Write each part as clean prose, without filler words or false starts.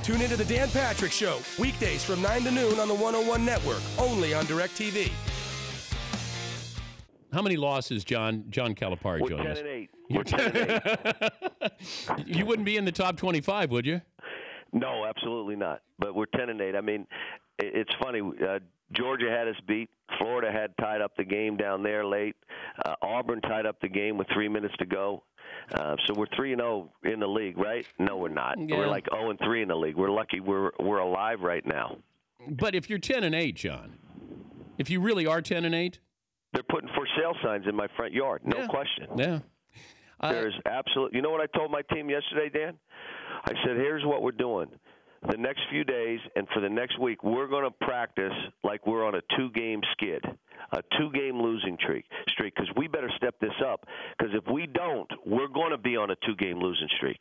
Tune into the Dan Patrick Show, weekdays from 9 to noon on the 101 Network, only on DirecTV. How many losses, John Calipari joining us? We're 10-8. You wouldn't be in the top 25, would you? No, absolutely not. But we're 10-8. I mean, it's funny. Georgia had us beat. Florida had tied up the game down there late. Auburn tied up the game with 3 minutes to go. So we're 3-0 in the league, right? No, we're not. Yeah. We're like 0-3 in the league. We're lucky we're alive right now. But if you're 10-8, John, if you really are 10-8, they're putting for sale signs in my front yard. No question. Yeah. There's absolutely. You know what I told my team yesterday, Dan? I said, "Here's what we're doing. The next few days and for the next week, we're going to practice like we're on a 2-game skid, a 2-game losing streak, because we better step this up, because if we don't, we're going to be on a 2-game losing streak."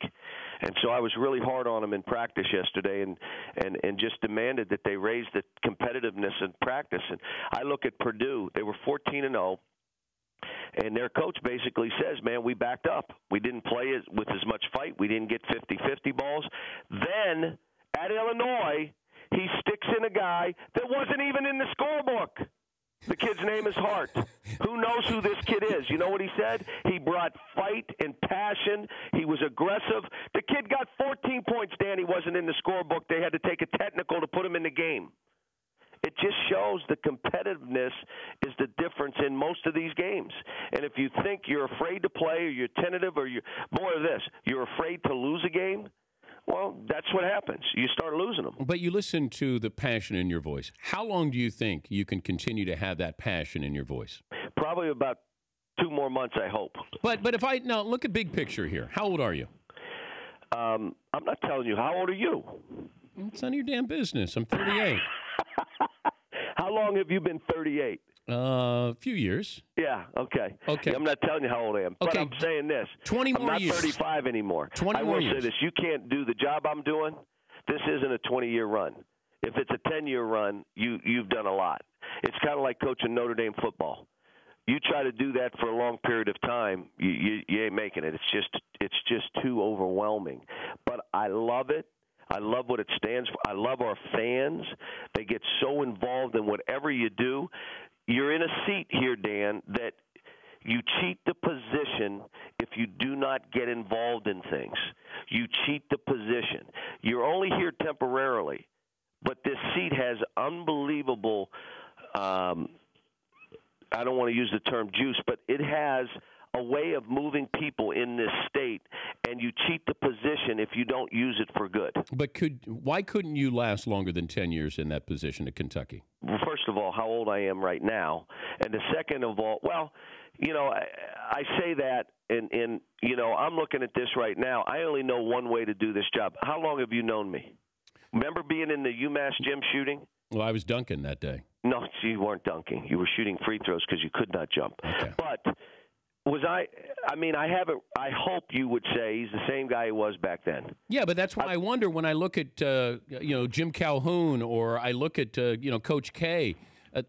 And so I was really hard on them in practice yesterday and just demanded that they raise the competitiveness in practice. And I look at Purdue. They were 14-0. And their coach basically says, man, we backed up. We didn't play with as much fight. We didn't get 50-50 balls. Then at Illinois, he sticks in a guy that wasn't even in the scorebook. The kid's name is Hart. Who knows who this kid is? You know what he said? He brought fight and passion. He was aggressive. The kid got 14 points, Dan. He wasn't in the scorebook. They had to take a technical to put him in the game. It just shows the competitiveness is the difference in most of these games. And if you think you're afraid to play or you're tentative or you're more of this, you're afraid to lose a game, well, that's what happens. You start losing them. But you listen to the passion in your voice. How long do you think you can continue to have that passion in your voice? Probably about 2 more months, I hope. But if I now look at big picture here, how old are you? I'm not telling you. How old are you? It's none of your damn business. I'm 38. How long have you been 38? A few years. Yeah, okay. Okay. I'm not telling you how old I am, but I'm saying this. 20 more years. I'm not 35 anymore. 20 more years. I will say this. You can't do the job I'm doing. This isn't a 20-year run. If it's a 10-year run, you've done a lot. It's kind of like coaching Notre Dame football. You try to do that for a long period of time, you ain't making it. It's just too overwhelming. But I love it. I love what it stands for. I love our fans. They get so involved in whatever you do. You're in a seat here, Dan, that you cheat the position if you do not get involved in things. You cheat the position. You're only here temporarily, but this seat has unbelievable, I don't want to use the term juice, but it has a way of moving people in this state, and you cheat the position if you don't use it for good. But why couldn't you last longer than 10 years in that position at Kentucky? Well, first of all, how old I am right now, and the second of all, well, you know, I say that, and you know, I'm looking at this right now. I only know one way to do this job. How long have you known me? Remember being in the UMass gym shooting? Well, I was dunking that day. No, you weren't dunking. You were shooting free throws because you could not jump. Okay. But I mean, I hope you would say he's the same guy he was back then. Yeah, but that's why I wonder when I look at, Jim Calhoun or I look at, Coach K,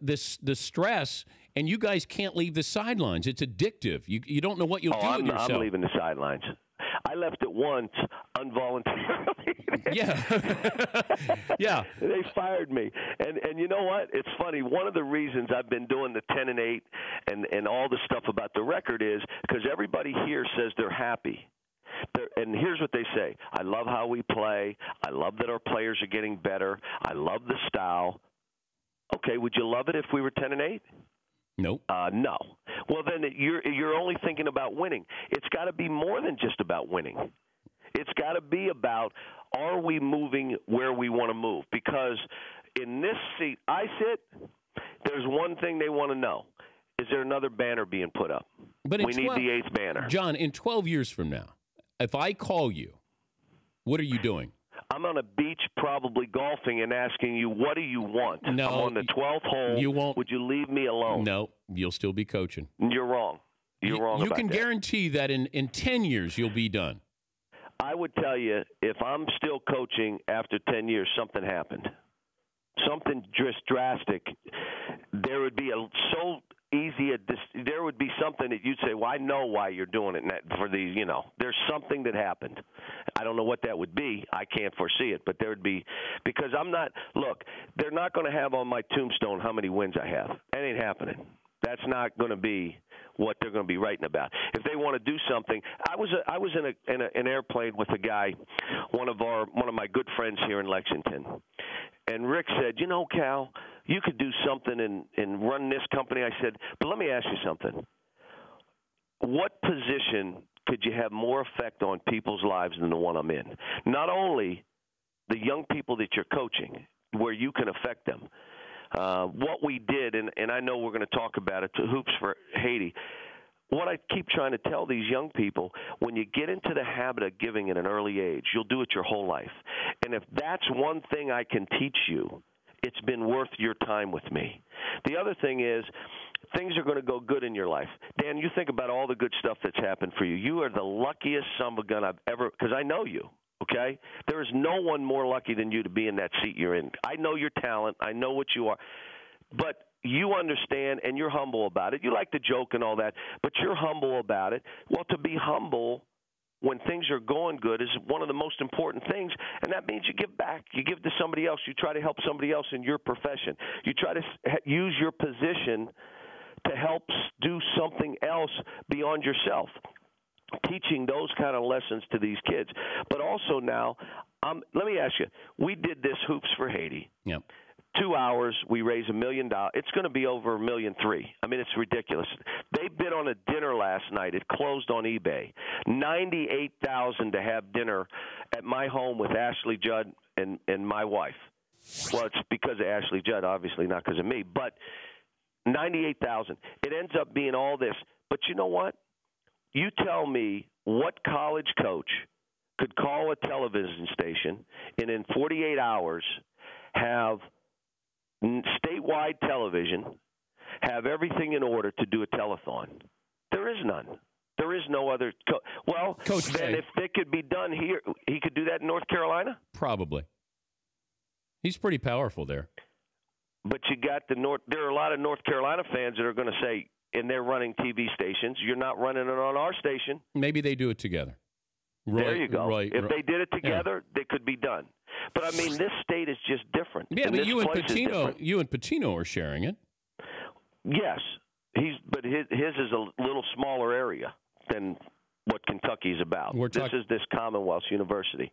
the stress, and you guys can't leave the sidelines. It's addictive. You don't know what you'll do with yourself. I'm leaving the sidelines. I left it once involuntarily. Yeah. Yeah. They fired me. And you know what? It's funny. One of the reasons I've been doing the 10-8 and all the stuff about the record is because everybody here says they're happy. And here's what they say. I love how we play. I love that our players are getting better. I love the style. Okay, would you love it if we were 10-8? Nope. No. Well, then you're only thinking about winning. It's got to be more than just about winning. It's got to be about, are we moving where we want to move? Because in this seat I sit, there's one thing they want to know. Is there another banner being put up? But we need the 8th banner. John, in 12 years from now, if I call you, what are you doing? I'm on a beach probably golfing and asking you, what do you want? No, I'm on the 12th hole. You won't. Would you leave me alone? No, you'll still be coaching. You're wrong. You're wrong about that. You can guarantee that in 10 years you'll be done. I would tell you, if I'm still coaching after 10 years, something happened. Something just drastic. There would be there would be something that you'd say, well, I know why you're doing it for these, there's something that happened. I don't know what that would be. I can't foresee it, but there would be, because they're not going to have on my tombstone how many wins I have. That ain't happening. That's not going to be what they're going to be writing about. If they want to do something, I was in an airplane with a guy, one of my good friends here in Lexington, and Rick said, Cal, you could do something and run this company. I said, but let me ask you something. What position could you have more effect on people's lives than the one I'm in? Not only the young people that you're coaching, where you can affect them. What we did, and I know we're going to talk about it, to Hoops for Haiti. What I keep trying to tell these young people, when you get into the habit of giving at an early age, you'll do it your whole life. And if that's one thing I can teach you, it's been worth your time with me. The other thing is, things are going to go good in your life. Dan, you think about all the good stuff that's happened for you. You are the luckiest son of a gun I've ever, because I know you. Okay? There is no one more lucky than you to be in that seat you're in. I know your talent. I know what you are. But you understand, and you're humble about it. You like to joke and all that, but you're humble about it. Well, to be humble when things are going good is one of the most important things, and that means you give back. You give to somebody else. You try to help somebody else in your profession. You try to use your position to help do something else beyond yourself. Teaching those kind of lessons to these kids. But also now, let me ask you, we did this Hoops for Haiti. Yep. 2 hours, we raise $1 million. It's going to be over $1.3 million. I mean, it's ridiculous. They bid on a dinner last night. It closed on eBay. $98,000 to have dinner at my home with Ashley Judd and my wife. Well, it's because of Ashley Judd, obviously, not because of me. But $98,000. It ends up being all this. But you know what? You tell me what college coach could call a television station and in 48 hours have statewide television, have everything in order to do a telethon. There is none. There is no other. Coach then if it could be done here, he could do that in North Carolina? Probably. He's pretty powerful there. But you got there are a lot of North Carolina fans that are going to say, and they're running TV stations, you're not running it on our station. Maybe they do it together. There you go. If they did it together, they could be done. But, I mean, this state is just different. Yeah, but you and Patino are sharing it. Yes. But his is a little smaller area than what Kentucky's about. This is this Commonwealth University.